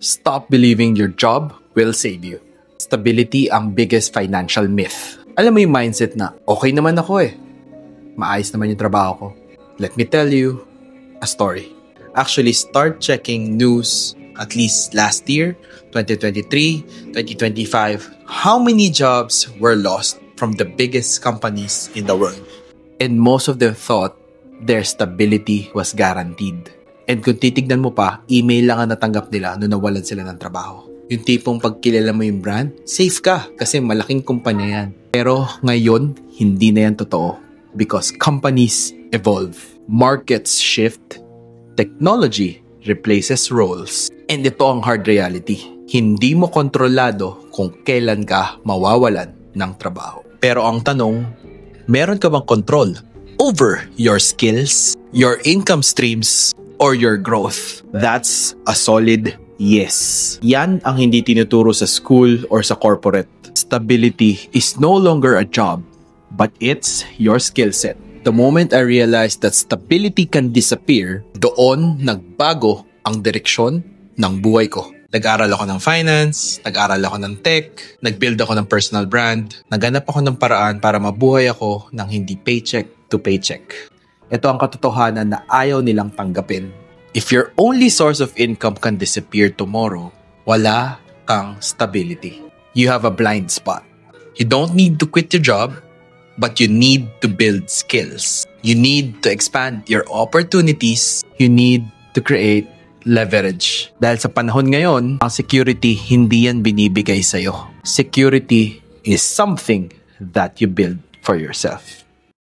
Stop believing your job will save you. Stability ang biggest financial myth. Alam mo yung mindset na, okay naman ako eh. Maayos naman yung trabaho ko. Let me tell you a story. Actually, start checking news at least last year, 2023, 2025. How many jobs were lost from the biggest companies in the world? And most of them thought their stability was guaranteed. And kung titignan mo pa, email lang ang natanggap nila nung nawalan sila ng trabaho. Yung tipong pagkilala mo yung brand, safe ka kasi malaking kumpanya yan. Pero ngayon, hindi na yan totoo because companies evolve, markets shift, technology replaces roles. And ito ang hard reality. Hindi mo kontrolado kung kailan ka mawawalan ng trabaho. Pero ang tanong, meron ka bang control over your skills, your income streams, or your growth? That's a solid yes. Yan ang hindi tinuturo sa school or sa corporate. Stability is no longer a job, but it's your skill set. The moment I realized that stability can disappear, doon nagbago ang direksyon ng buhay ko. Nag-aral ako ng finance, nag-aral ako ng tech, nag-build ako ng personal brand, naghanap ako ng paraan para mabuhay ako ng hindi paycheck to paycheck. Ito ang katotohanan na ayaw nilang tanggapin. If your only source of income can disappear tomorrow, wala kang stability. You have a blind spot. You don't need to quit your job, but you need to build skills. You need to expand your opportunities. You need to create leverage. Dahil sa panahon ngayon, ang security hindi yan binibigay sa'yo. Security is something that you build for yourself.